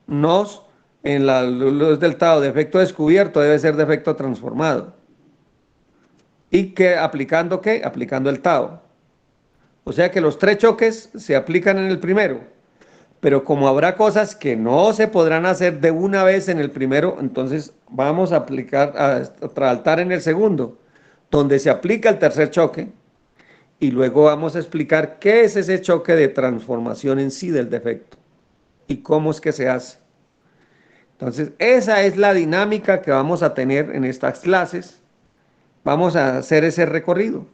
Nos, en la luz del Tao, defecto descubierto debe ser defecto transformado. ¿Y que aplicando qué? Aplicando el Tao. O sea que los tres choques se aplican en el primero, pero como habrá cosas que no se podrán hacer de una vez en el primero, entonces vamos a aplicar, a tratar en el segundo, donde se aplica el tercer choque, y luego vamos a explicar qué es ese choque de transformación en sí del defecto y cómo es que se hace. Entonces, esa es la dinámica que vamos a tener en estas clases. Vamos a hacer ese recorrido,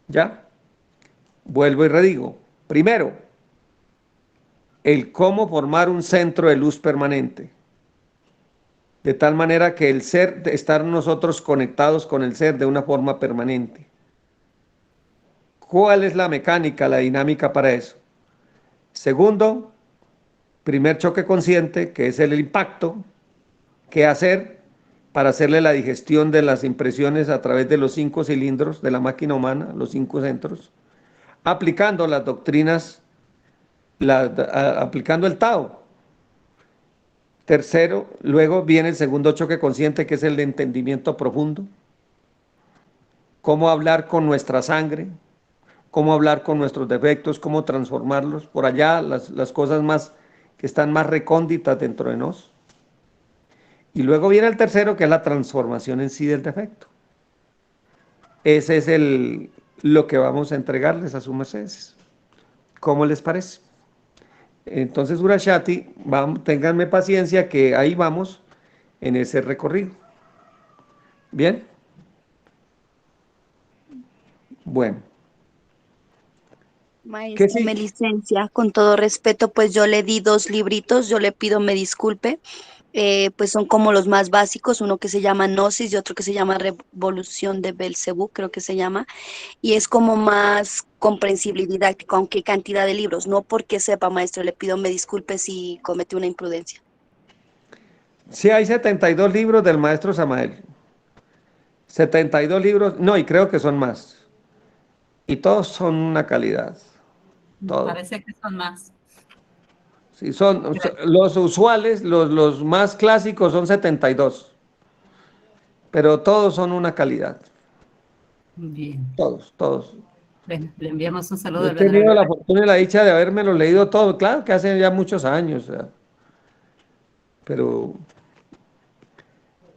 ¿ya? Vuelvo y redigo. Primero, el cómo formar un centro de luz permanente, de tal manera que el ser, estar nosotros conectados con el ser de una forma permanente. ¿Cuál es la mecánica, la dinámica para eso? Segundo, primer choque consciente, que es el impacto. ¿Qué hacer para hacerle la digestión de las impresiones a través de los 5 cilindros de la máquina humana, los 5 centros? Aplicando las doctrinas, aplicando el Tao. Tercero, luego viene el segundo choque consciente, que es el de entendimiento profundo. Cómo hablar con nuestra sangre, cómo hablar con nuestros defectos, cómo transformarlos. Por allá, las cosas más que están más recónditas dentro de nosotros. Y luego viene el tercero, que es la transformación en sí del defecto. Ese es lo que vamos a entregarles a sus mercedes. ¿Cómo les parece? Entonces, Urashati, ténganme paciencia que ahí vamos en ese recorrido. ¿Bien? Bueno. Maestra, me licencia, con todo respeto, pues yo le di 2 libritos, yo le pido me disculpe, pues son como los más básicos, uno que se llama Gnosis y otro que se llama Revolución de Belcebú, creo que se llama, y es como más comprensible y didáctico, aunque cantidad de libros, no porque sepa, maestro, le pido me disculpe si cometí una imprudencia. Sí, hay 72 libros del maestro Samael. 72 libros, no, y creo que son más. Y todos son una calidad. Todos. Parece que son más. Sí, son los usuales, los más clásicos son 72. Pero todos son una calidad. Bien. Todos. Bueno, le enviamos un saludo Yo he al tenido venerable. la fortuna y la dicha de habérmelo leído todo, claro que hace ya muchos años, o sea, pero,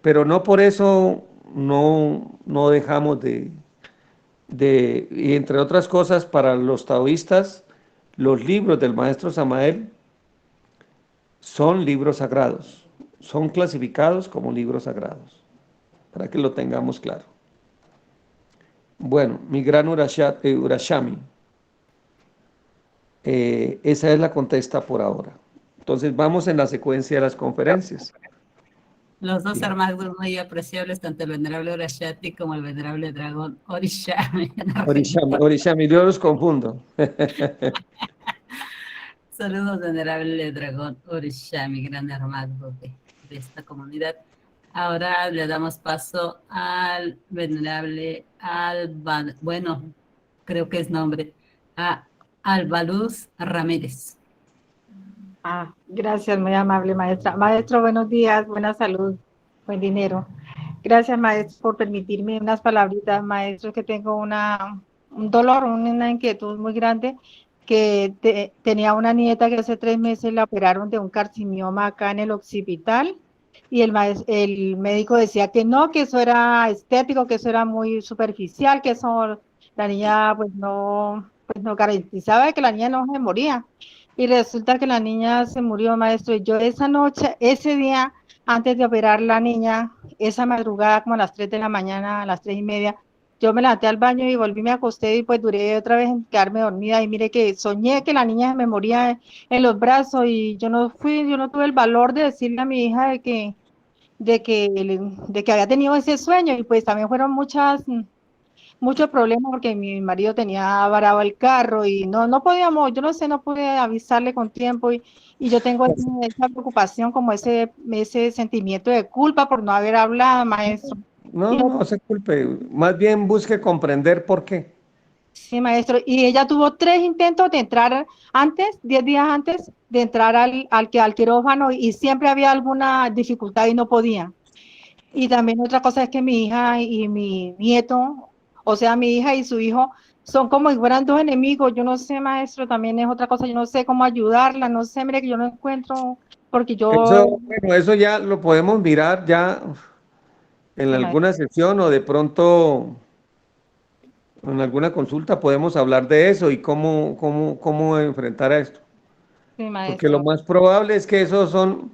pero no por eso no dejamos y entre otras cosas, para los taoístas, los libros del maestro Samael son libros sagrados, son clasificados como libros sagrados, para que lo tengamos claro. Bueno, mi gran Urashami, esa es la contesta por ahora. Entonces vamos en la secuencia de las conferencias. Los dos Sí. hermanos muy apreciables, tanto el venerable Orashati como el venerable dragón Orishami. Orishami, yo los confundo. Saludos, venerable dragón Orishami, gran hermano de esta comunidad. Ahora le damos paso al venerable bueno, creo que es nombre, a Albaluz Ramírez. Gracias, muy amable maestra. Maestro, buenos días, buena salud, buen dinero. Gracias, maestro, por permitirme unas palabritas, maestro, que tengo un dolor, una inquietud muy grande, que tenía una nieta que hace 3 meses la operaron de un carcinoma acá en el occipital, y el médico decía que no, que eso era estético, que eso era muy superficial, que eso la niña pues no garantizaba que la niña no se moría. Y resulta que la niña se murió, maestro. Y yo esa noche, ese día, antes de operar la niña, esa madrugada, como a las 3 de la mañana, a las 3:30, yo me levanté al baño y volví, me acosté y pues duré otra vez en quedarme dormida. Y mire que soñé que la niña me moría en los brazos y yo no tuve el valor de decirle a mi hija de que había tenido ese sueño. Y pues también fueron mucho problema porque mi marido tenía varado el carro y no podíamos, yo no sé, no pude avisarle con tiempo y yo tengo esa preocupación, como ese sentimiento de culpa por no haber hablado, maestro. No, Y no se culpe, más bien busque comprender por qué. sí, maestro, y ella tuvo 3 intentos de entrar antes, 10 días antes de entrar al quirófano y siempre había alguna dificultad y no podía. Y también otra cosa es que mi hija y mi nieto, o sea, mi hija y su hijo, son como si fueran 2 enemigos. Yo no sé, maestro, también es otra cosa, yo no sé cómo ayudarla, no sé, mire que yo no encuentro, porque yo, Bueno, eso ya lo podemos mirar ya en sí, maestro, alguna sesión o de pronto en alguna consulta podemos hablar de eso y cómo enfrentar a esto. sí, Porque lo maestro, más probable es que esas son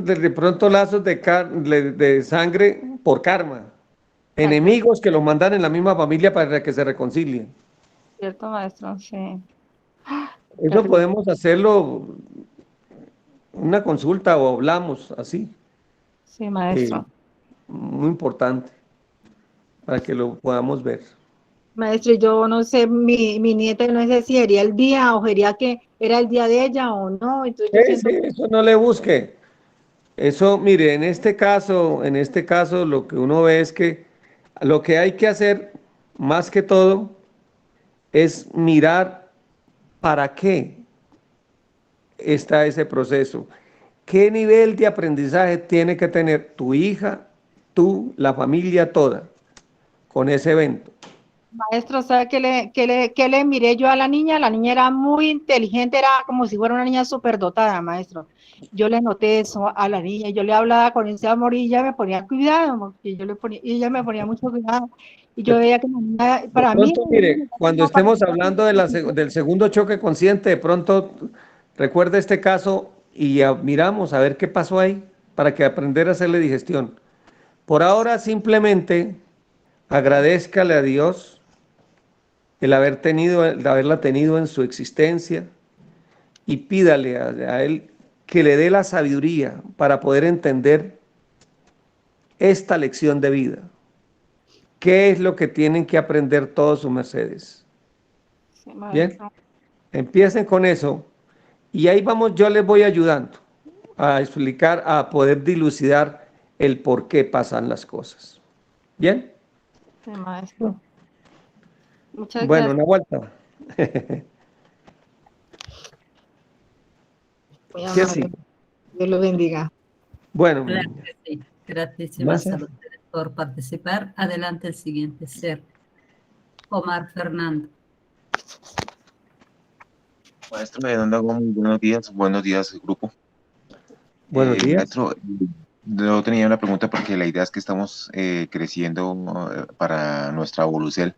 de pronto lazos de sangre por karma. exacto, Enemigos que los mandan en la misma familia para que se reconcilien. cierto, maestro, sí, Eso terrible, podemos hacerlo una consulta o hablamos así. sí, eh, maestro. muy importante para que lo podamos ver. Maestro, yo no sé, mi nieta no sé si sería el día o sería que era el día de ella o no, entonces yo Sí, siento, eso no le busque. Eso, mire, en este caso, lo que uno ve es que lo que hay que hacer, más que todo, es mirar para qué está ese proceso. ¿Qué nivel de aprendizaje tiene que tener tu hija, tú, la familia toda, con ese evento? maestro, ¿sabe qué le miré yo a la niña? La niña era muy inteligente, era como si fuera una niña superdotada, maestro. Yo le noté eso a la niña, yo le hablaba con ese amor y ella me ponía cuidado, porque y ella me ponía mucho cuidado. Y yo veía que la niña, De para mí, pronto, mire, cuando no, para estemos hablando del segundo choque consciente, de pronto recuerde este caso y ya miramos a ver qué pasó ahí para que aprender a hacerle digestión. Por ahora, simplemente agradézcale a Dios el haberla tenido en su existencia y pídale a Él que le dé la sabiduría para poder entender esta lección de vida. ¿Qué es lo que tienen que aprender todos sus mercedes? sí, Bien, maestro. empiecen con eso y ahí vamos, yo les voy ayudando a explicar, a poder dilucidar el por qué pasan las cosas. Bien, Sí, maestro. Muchas bueno, gracias, una vuelta. muy ¿Qué amable. sí? Dios lo bendiga. Bueno, mi Claro niña. que sí. Gratísimas Más a ustedes por participar. Adelante el siguiente ser. Omar Fernando. Maestro de Don Dago, muy buenos días, grupo. Buenos días. Maestro, yo tenía una pregunta porque la idea es que estamos creciendo para nuestra Volucel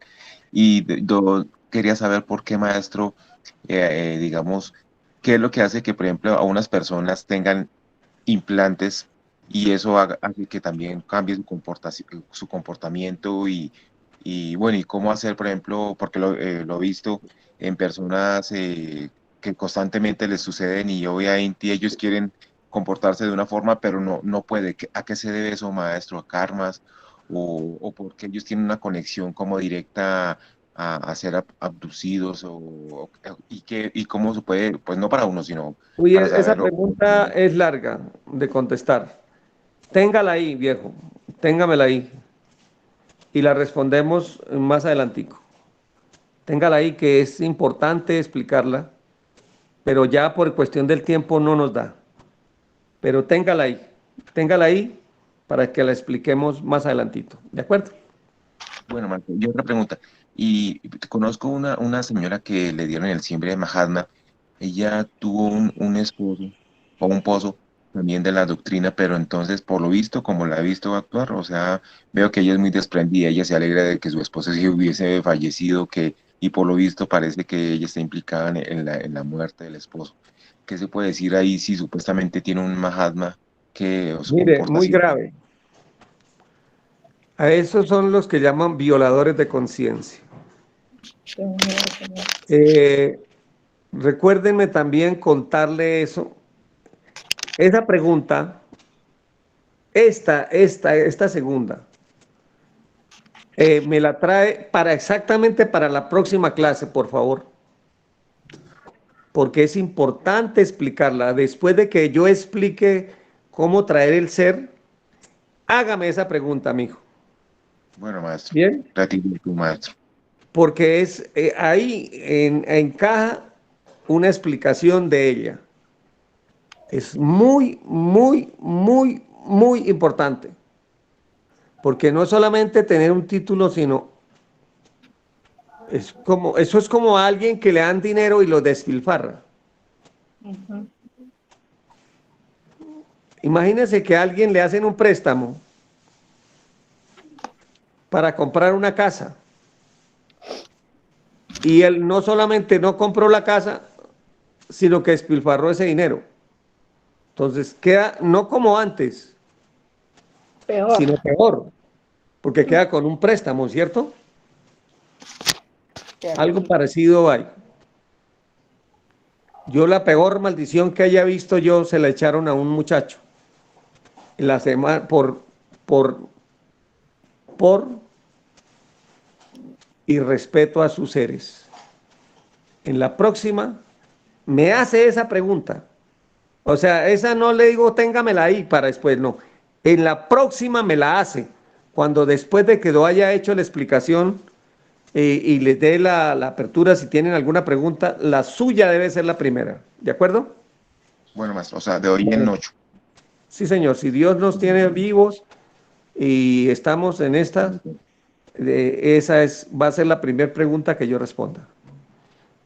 y yo quería saber por qué, maestro, digamos, qué es lo que hace que, por ejemplo, a unas personas tengan implantes y eso hace que también cambie su comportamiento y bueno, y cómo hacer, por ejemplo, porque lo he visto en personas que constantemente les suceden y obviamente ellos quieren comportarse de una forma, pero no puede. ¿A qué se debe eso, maestro? ¿A karmas? ¿O porque ellos tienen una conexión como directa a ser abducidos? ¿Y cómo se puede, pues no para uno, sino Uy, para esa saberlo? pregunta es larga de contestar. Téngala ahí, viejo. Téngamela ahí. Y la respondemos más adelantico. Téngala ahí, que es importante explicarla, pero ya por cuestión del tiempo no nos da. Pero téngala ahí para que la expliquemos más adelantito. ¿De acuerdo? Bueno, Marco, y otra pregunta. Y conozco una señora que le dieron el simbre de Mahatma. Ella tuvo un esposo o un pozo también de la doctrina, pero entonces, por lo visto, como la he visto actuar, o sea, veo que ella es muy desprendida, ella se alegra de que su esposo sí hubiese fallecido, y por lo visto parece que ella está implicada en la muerte del esposo. ¿Qué se puede decir ahí si supuestamente tiene un Mahatma que se Mire, comporta muy así? grave. A esos son los que llaman violadores de conciencia. Recuérdenme también contarle eso. Esa pregunta, esta segunda, me la trae exactamente para la próxima clase, por favor. Porque es importante explicarla. Después de que yo explique cómo traer el ser, hágame esa pregunta, mijo. Bueno, maestro. Bien. Gratitud, maestro. Porque ahí encaja una explicación de ella. Es muy, muy, muy, muy importante. Porque no es solamente tener un título, sino eso es como a alguien que le dan dinero y lo despilfarra. Imagínense que a alguien le hacen un préstamo para comprar una casa. Y él no solamente no compró la casa, sino que despilfarró ese dinero. Entonces queda no como antes, sino peor, porque queda con un préstamo, ¿cierto? Algo parecido hay. Yo la peor maldición que haya visto yo se la echaron a un muchacho en la semana por irrespeto a sus seres. En la próxima me hace esa pregunta. O sea, esa no le digo téngamela ahí para después, no. En la próxima me la hace, cuando después de que lo haya hecho la explicación y les dé la apertura, si tienen alguna pregunta, la suya debe ser la primera. ¿De acuerdo? Bueno, maestro, o sea, de hoy en 8. Sí, señor. Si Dios nos tiene vivos y estamos en esta, va a ser la primera pregunta que yo responda.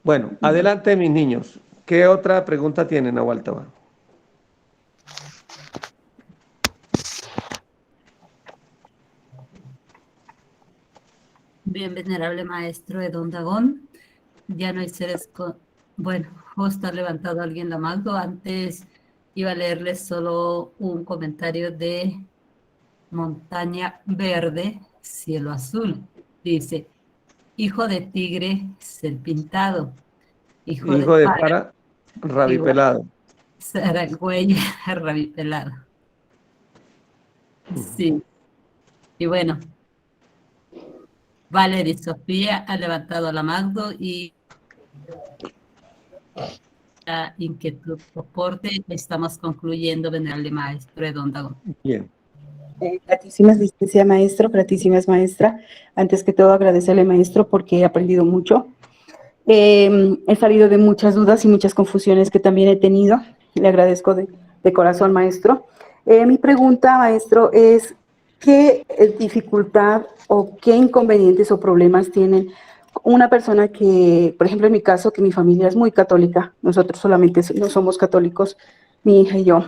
Bueno, adelante, mis niños. ¿Qué otra pregunta tienen, Nahualtaba? Bien, venerable maestro de Don Dagón. Ya no hay seres con... Bueno, justo ha levantado alguien la mano. Antes iba a leerles solo un comentario de Montaña Verde, Cielo Azul. Dice, hijo de tigre, ser pintado. Hijo de para, rabipelado. Zaragüeya, rabipelado. Sí. Y bueno, Valery Sofía ha levantado la mano y la inquietud soporte. Estamos concluyendo, venerable maestro de Don Dagón. Bien. Gratísimas licencia maestro, gratísimas maestra. Antes que todo agradecerle maestro porque he aprendido mucho. He salido de muchas dudas y muchas confusiones que también he tenido. Le agradezco de corazón maestro. Mi pregunta maestro es, ¿qué dificultad o qué inconvenientes o problemas tienen una persona que, por ejemplo, en mi caso, que mi familia es muy católica, nosotros solamente no somos católicos, mi hija y yo,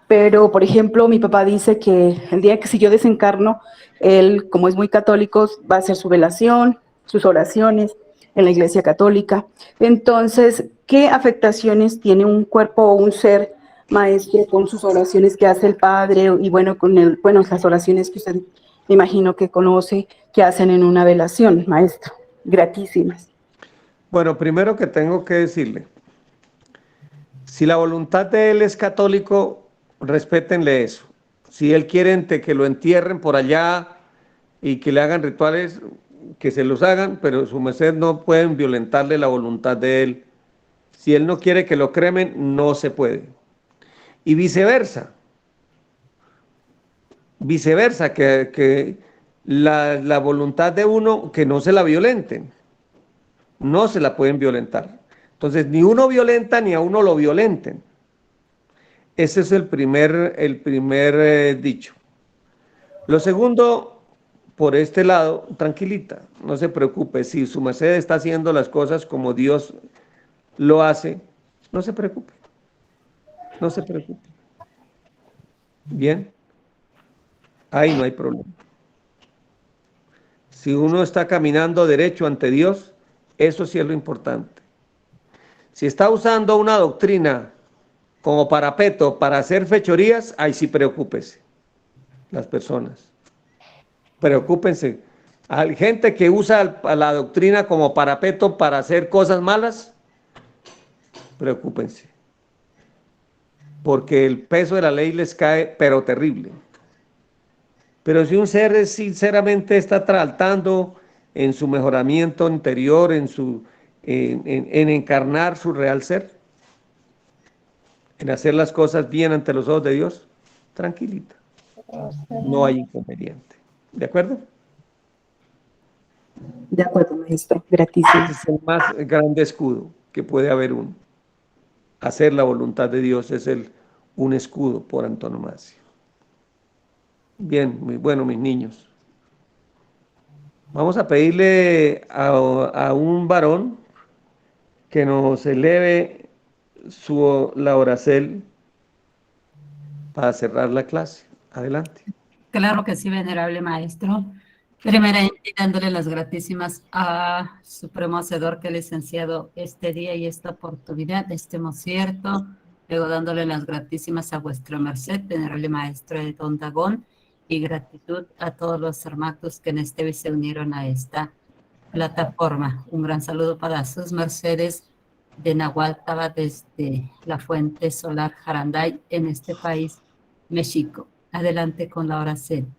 pero, por ejemplo, mi papá dice que el día que si yo desencarno, él, como es muy católico, va a hacer su velación, sus oraciones en la iglesia católica. Entonces, ¿qué afectaciones tiene un cuerpo o un ser, maestro, con sus oraciones que hace el Padre y bueno, las oraciones que usted me imagino que conoce, que hacen en una velación, maestro? Gratísimas. Bueno, primero que tengo que decirle, si la voluntad de él es católico, respétenle eso. Si él quiere que lo entierren por allá y que le hagan rituales, que se los hagan, pero su merced no pueden violentarle la voluntad de él. Si él no quiere que lo cremen, no se puede. Y viceversa. Viceversa, que la voluntad de uno, que no se la violenten. No se la pueden violentar. Entonces, ni uno violenta ni a uno lo violenten. Ese es el primer dicho. Lo segundo, por este lado, tranquilita, no se preocupe. Si su merced está haciendo las cosas como Dios lo hace, no se preocupe. No se preocupe. Bien, ahí no hay problema. Si uno está caminando derecho ante Dios, eso sí es lo importante. Si está usando una doctrina como parapeto para hacer fechorías, ahí sí preocúpese, las personas. Preocúpense. Hay gente que usa a la doctrina como parapeto para hacer cosas malas, preocúpense. Porque el peso de la ley les cae, pero terrible. Pero si un ser sinceramente está tratando en su mejoramiento interior, en encarnar su real ser, en hacer las cosas bien ante los ojos de Dios, tranquilita. No hay inconveniente. ¿De acuerdo? De acuerdo, maestro. Gratísimas. Ese es el más grande escudo que puede haber uno. Hacer la voluntad de Dios es un escudo por antonomasia. Bien, muy bueno, mis niños. Vamos a pedirle a un varón que nos eleve la oracel para cerrar la clase. Adelante. Claro que sí, venerable maestro. Primeramente, dándole las gratísimas a Supremo Hacedor que licenciado este día y esta oportunidad, estemos cierto. Luego dándole las gratísimas a vuestra merced, venerable maestro de Don Dagón, y gratitud a todos los hermanos que en este día se unieron a esta plataforma. Un gran saludo para sus mercedes de Nahuatl desde la Fuente Solar Jaranday en este país, México. Adelante con la oración.